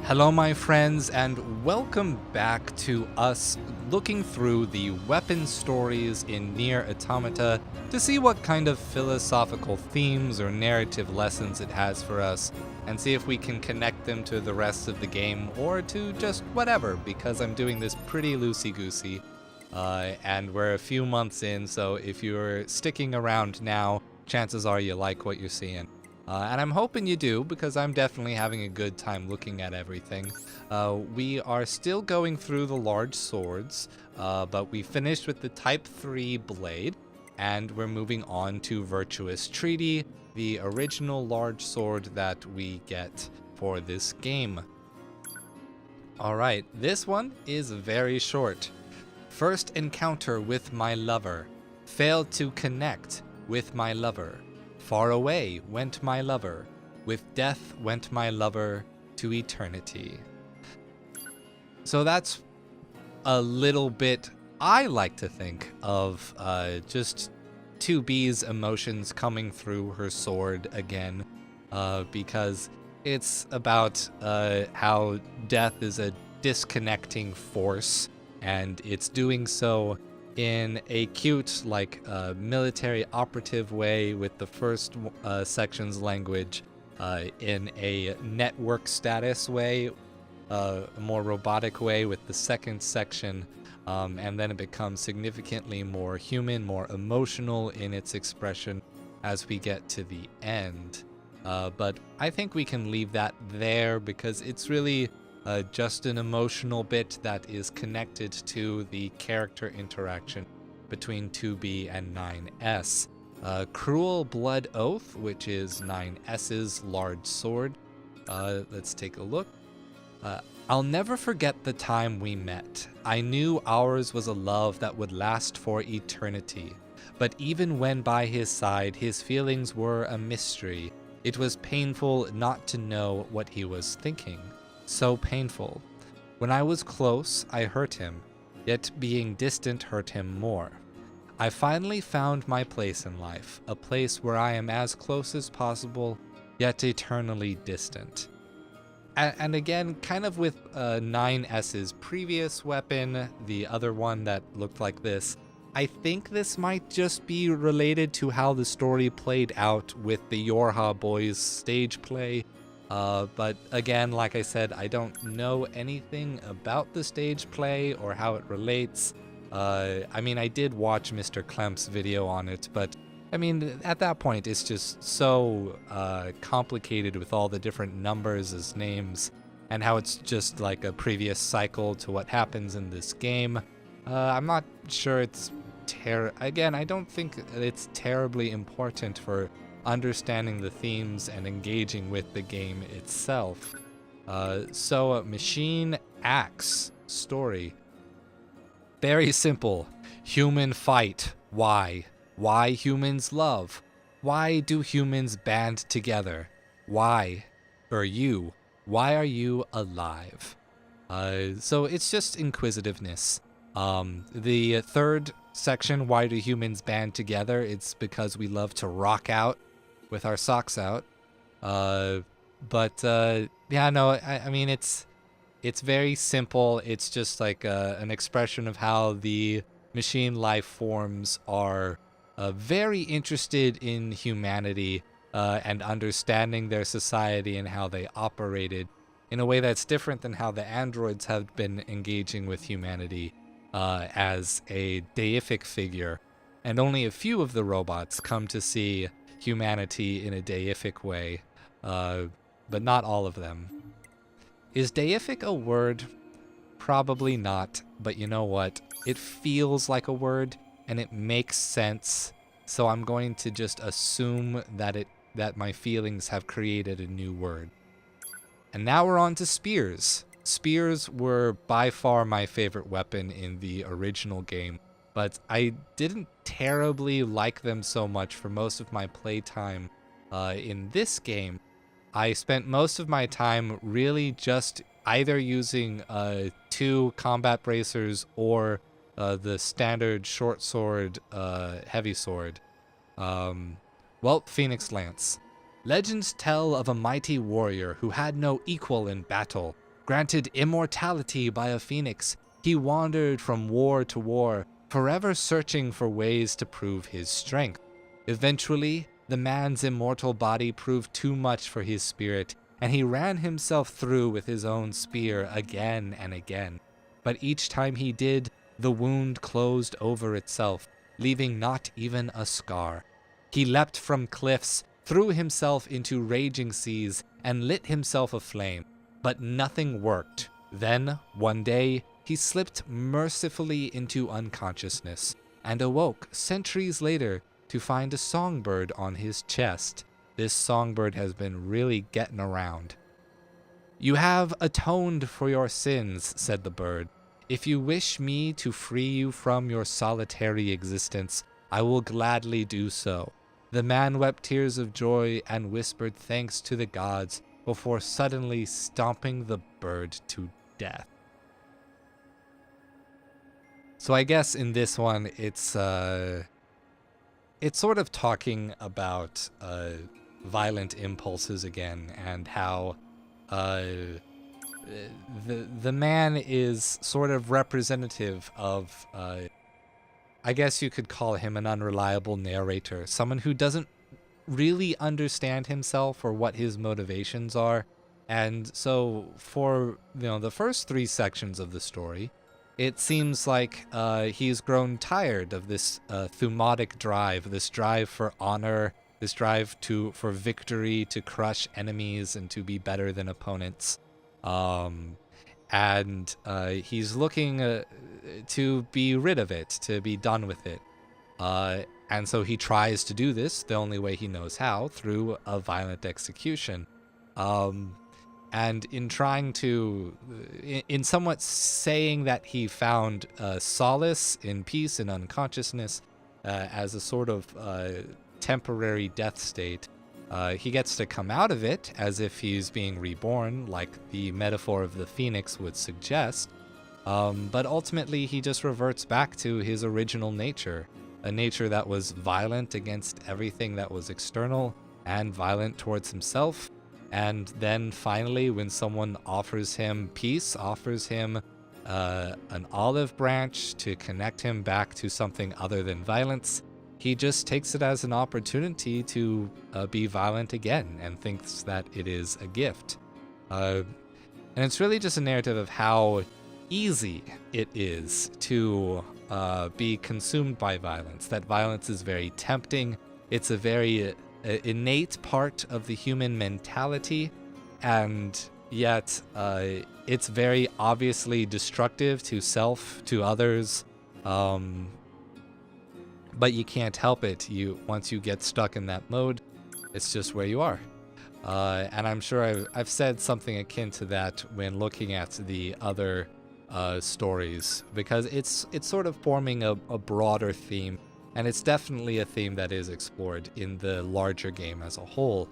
Hello my friends, and welcome back to us looking through the weapon stories in NieR Automata to see what kind of philosophical themes or narrative lessons it has for us, and see if we can connect them to the rest of the game or to just whatever, because I'm doing this pretty loosey-goosey. And we're a few months in, so if you're sticking around now, chances are you like what you're seeing. And I'm hoping you do, because I'm definitely having a good time looking at everything. We are still going through the large swords, but we finished with the Type 3 blade, and we're moving on to Virtuous Treaty, the original large sword that we get for this game. Alright, this one is very short. First encounter with my lover. Failed to connect with my lover. Far away went my lover. With death went my lover to eternity. So that's a little bit, I like to think, of just 2B's emotions coming through her sword again. Because it's about how death is a disconnecting force, and it's doing so in a cute, like, military operative way with the first section's language, in a network status way, a more robotic way with the second section, and then it becomes significantly more human, more emotional in its expression as we get to the end. But I think we can leave that there because it's really just an emotional bit that is connected to the character interaction between 2B and 9S. Cruel Blood Oath, which is 9S's large sword. Let's take a look. I'll never forget the time we met. I knew ours was a love that would last for eternity. But even when by his side, his feelings were a mystery. It was painful not to know what he was thinking. So painful. When I was close, I hurt him, yet being distant hurt him more. I finally found my place in life, a place where I am as close as possible, yet eternally distant. And again, kind of with 9S's previous weapon, the other one that looked like this, I think this might just be related to how the story played out with the Yorha boys stage play. But again, like I said, I don't know anything about the stage play or how it relates. I mean, I did watch Mr. Klemp's video on it, but I mean, at that point, it's just so complicated with all the different numbers as names and how it's just like a previous cycle to what happens in this game. I'm not sure it's again, I don't think it's terribly important for understanding the themes and engaging with the game itself. So Machine Axe story. Very simple. Human fight. Why? Why humans love? Why do humans band together? Why are you? Why are you alive? So it's just inquisitiveness. The third section, why do humans band together? It's because we love to rock out with our socks out. Yeah, no, I mean, it's very simple. It's just like an expression of how the machine life forms are very interested in humanity and understanding their society and how they operated in a way that's different than how the androids have been engaging with humanity as a deific figure. And only a few of the robots come to see humanity in a deific way, but not all of them. Is deific a word? Probably not, but you know what? It feels like a word, and it makes sense, so I'm going to just assume that my feelings have created a new word. And now we're on to spears. Spears were by far my favorite weapon in the original game, but I didn't terribly like them so much for most of my playtime in this game. I spent most of my time really just either using 2 combat bracers or the standard short sword, heavy sword. Well, Phoenix Lance. Legends tell of a mighty warrior who had no equal in battle. Granted immortality by a phoenix, he wandered from war to war, forever searching for ways to prove his strength. Eventually, the man's immortal body proved too much for his spirit, and he ran himself through with his own spear again and again. But each time he did, the wound closed over itself, leaving not even a scar. He leapt from cliffs, threw himself into raging seas, and lit himself aflame. But nothing worked. Then, one day, he slipped mercifully into unconsciousness, and awoke centuries later to find a songbird on his chest. This songbird has been really getting around. "You have atoned for your sins," said the bird. "If you wish me to free you from your solitary existence, I will gladly do so." The man wept tears of joy and whispered thanks to the gods before suddenly stomping the bird to death. So I guess in this one, it's sort of talking about violent impulses again, and how the man is sort of representative of, I guess you could call him an unreliable narrator, someone who doesn't really understand himself or what his motivations are. And so for the first 3 sections of the story, it seems like he's grown tired of this thumatic drive, this drive for honor, this drive for victory, to crush enemies and to be better than opponents. And he's looking to be rid of it, to be done with it. And so he tries to do this the only way he knows how, through a violent execution. And in trying to, in somewhat saying that he found solace in peace and unconsciousness as a sort of temporary death state, he gets to come out of it as if he's being reborn, like the metaphor of the phoenix would suggest. But ultimately, he just reverts back to his original nature, a nature that was violent against everything that was external and violent towards himself. And then finally, when someone offers him peace, offers him an olive branch to connect him back to something other than violence, he just takes it as an opportunity to be violent again and thinks that it is a gift. And it's really just a narrative of how easy it is to be consumed by violence, that violence is very tempting. It's a very innate part of the human mentality, and yet it's very obviously destructive to self, to others. But you can't help it. Once you get stuck in that mode, it's just where you are. And I'm sure I've said something akin to that when looking at the other stories, because it's sort of forming a broader theme, and it's definitely a theme that is explored in the larger game as a whole.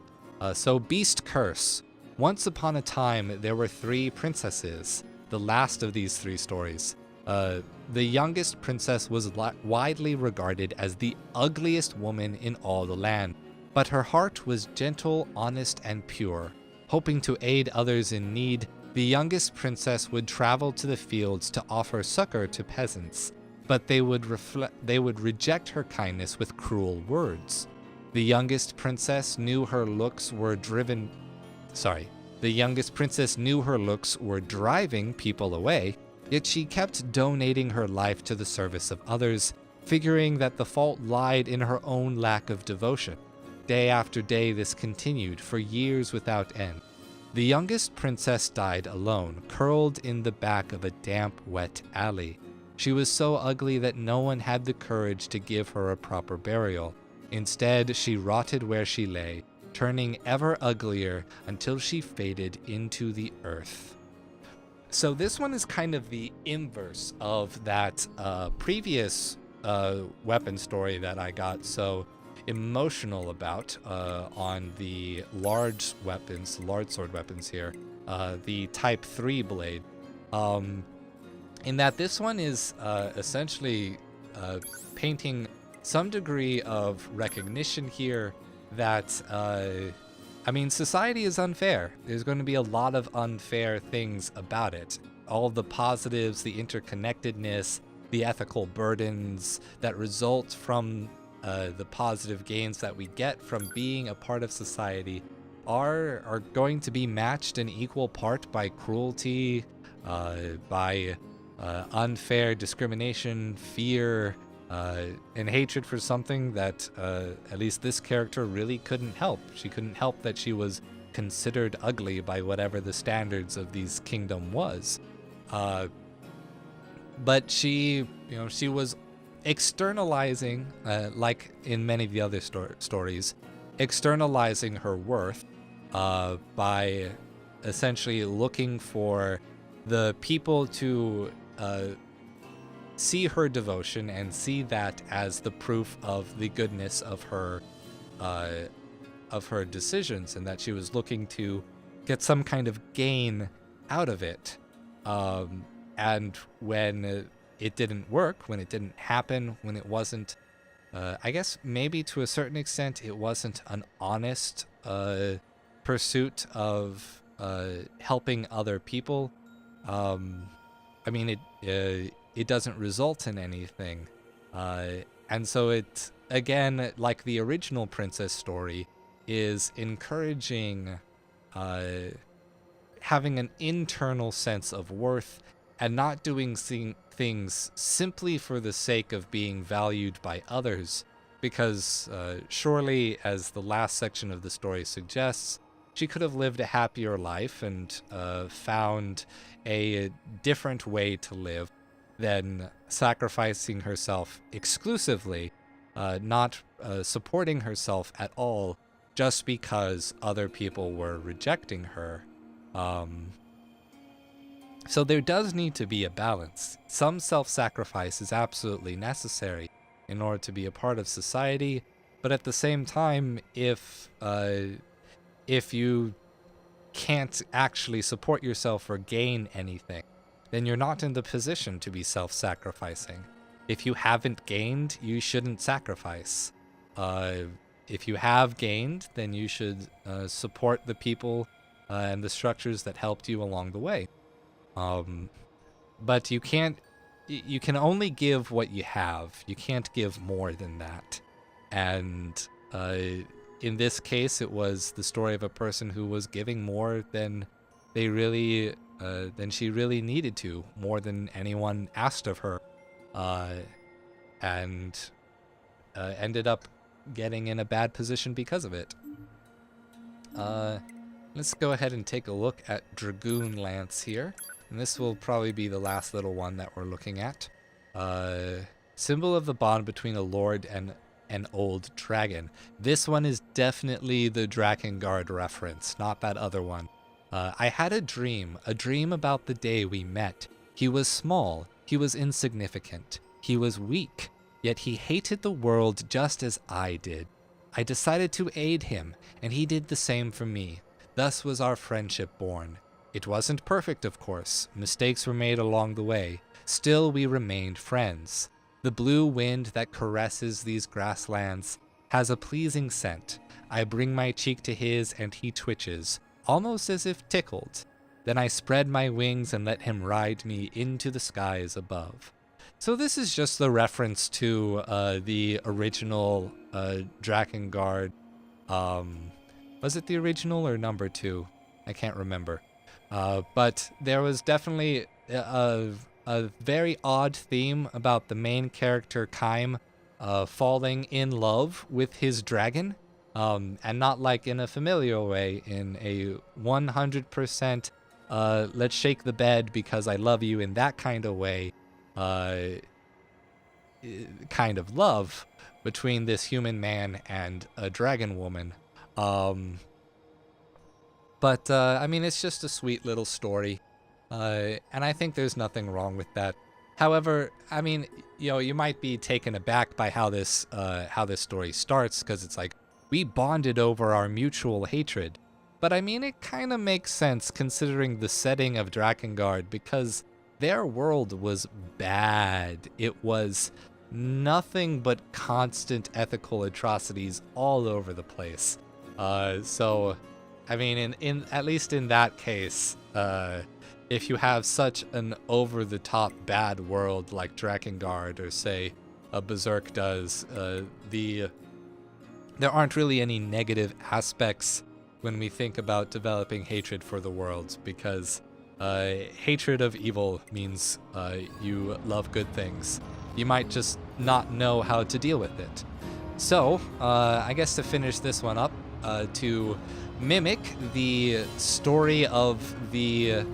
So Beast Curse. Once upon a time, there were 3 princesses, the last of these 3 stories. The youngest princess was widely regarded as the ugliest woman in all the land, but her heart was gentle, honest, and pure. Hoping to aid others in need, the youngest princess would travel to the fields to offer succor to peasants, but they would reject her kindness with cruel words. The youngest princess knew her looks were driving people away, yet she kept donating her life to the service of others, figuring that the fault lied in her own lack of devotion. Day after day this continued for years without end. The youngest princess died alone, curled in the back of a damp, wet alley. She was so ugly that no one had the courage to give her a proper burial. Instead, she rotted where she lay, turning ever uglier until she faded into the earth. So this one is kind of the inverse of that previous weapon story that I got so emotional about on the large sword weapons here, the Type 3 blade. In that this one is essentially painting some degree of recognition here that I mean, society is unfair. There's going to be a lot of unfair things about it. All of the positives, the interconnectedness, the ethical burdens that result from the positive gains that we get from being a part of society are going to be matched in equal part by cruelty, by unfair discrimination, fear, and hatred for something that at least this character really couldn't help. She couldn't help that she was considered ugly by whatever the standards of these kingdom was. But she was externalizing, like in many of the other stories, externalizing her worth by essentially looking for the people to see her devotion and see that as the proof of the goodness of her decisions, and that she was looking to get some kind of gain out of it. And when it didn't work, when it didn't happen, when it wasn't, I guess maybe to a certain extent, it wasn't an honest pursuit of helping other people. I mean, it doesn't result in anything. And so it, again, like the original princess story, is encouraging having an internal sense of worth and not doing things simply for the sake of being valued by others. Because surely, as the last section of the story suggests, she could have lived a happier life and found a different way to live than sacrificing herself exclusively, not supporting herself at all, just because other people were rejecting her. So there does need to be a balance. Some self-sacrifice is absolutely necessary in order to be a part of society, but at the same time, if you can't actually support yourself or gain anything, then you're not in the position to be self-sacrificing. If you haven't gained, you shouldn't sacrifice. If you have gained, then you should support the people and the structures that helped you along the way. But you can only give what you have. You can't give more than that. And in this case, it was the story of a person who was giving more than she really needed to, more than anyone asked of her, and ended up getting in a bad position because of it. Let's go ahead and take a look at Dragoon Lance here. And this will probably be the last little one that we're looking at. Symbol of the bond between a lord and an old dragon. This one is definitely the Drakengard reference, not that other one. I had a dream about the day we met. He was small, he was insignificant, he was weak, yet he hated the world just as I did. I decided to aid him, and he did the same for me. Thus was our friendship born. It wasn't perfect, of course. Mistakes were made along the way. Still, we remained friends. The blue wind that caresses these grasslands has a pleasing scent. I bring my cheek to his, and he twitches, almost as if tickled. Then I spread my wings and let him ride me into the skies above. So this is just the reference to the original Drakengard. Was it the original or number 2? I can't remember. But there was definitely a very odd theme about the main character, Kaim, falling in love with his dragon. And not like in a familiar way, in a 100% let's shake the bed because I love you in that kind of way, kind of love between this human man and a dragon woman. But I mean, it's just a sweet little story, and I think there's nothing wrong with that. However, I mean, you might be taken aback by how this story starts, because it's like, we bonded over our mutual hatred. But I mean, it kind of makes sense considering the setting of Drakengard, because their world was bad. It was nothing but constant ethical atrocities all over the place. So I mean, in at least in that case, if you have such an over-the-top bad world like Drakengard or say a Berserk does, there aren't really any negative aspects when we think about developing hatred for the world, because hatred of evil means you love good things. You might just not know how to deal with it. So, I guess to finish this one up, to mimic the story of the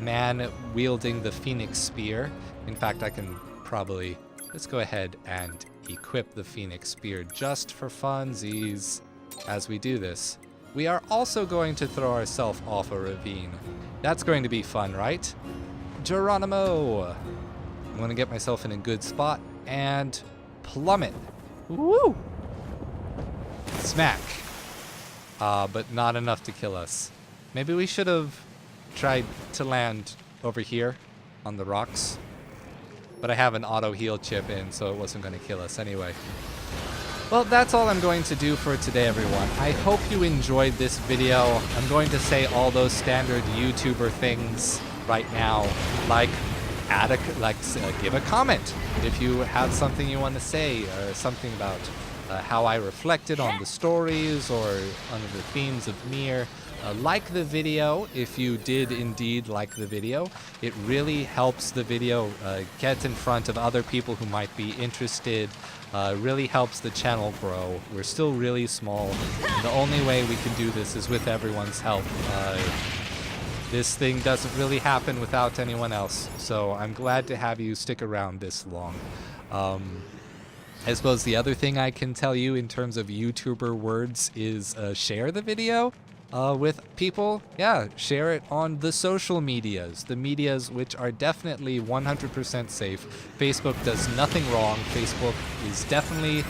man wielding the Phoenix Spear. In fact, I can probably, let's go ahead and equip the Phoenix Spear just for funsies as we do this. We are also going to throw ourselves off a ravine. That's going to be fun, right? Geronimo! I'm going to get myself in a good spot and plummet. Woo! Smack. But not enough to kill us. Maybe we should have tried to land over here on the rocks. But I have an auto heal chip in, so it wasn't going to kill us anyway. Well, that's all I'm going to do for today, everyone. I hope you enjoyed this video. I'm going to say all those standard YouTuber things right now, like give a comment if you have something you want to say, or something about how I reflected on the stories or on the themes of NieR. Like the video if you did indeed like the video. It really helps the video get in front of other people who might be interested. Really helps the channel grow. We're still really small, and the only way we can do this is with everyone's help. This thing doesn't really happen without anyone else, so I'm glad to have you stick around this long. I suppose the other thing I can tell you in terms of YouTuber words is share the video with people. Yeah, share it on the social medias, the medias which are definitely 100% safe. Facebook does nothing wrong. Facebook is definitely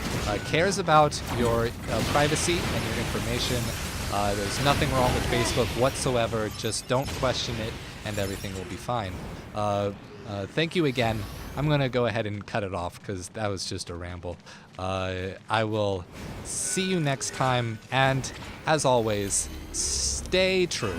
cares about your privacy and your information. There's nothing wrong with Facebook whatsoever. Just don't question it and everything will be fine. Thank you again. I'm going to go ahead and cut it off because that was just a ramble. I will see you next time, and as always, stay true.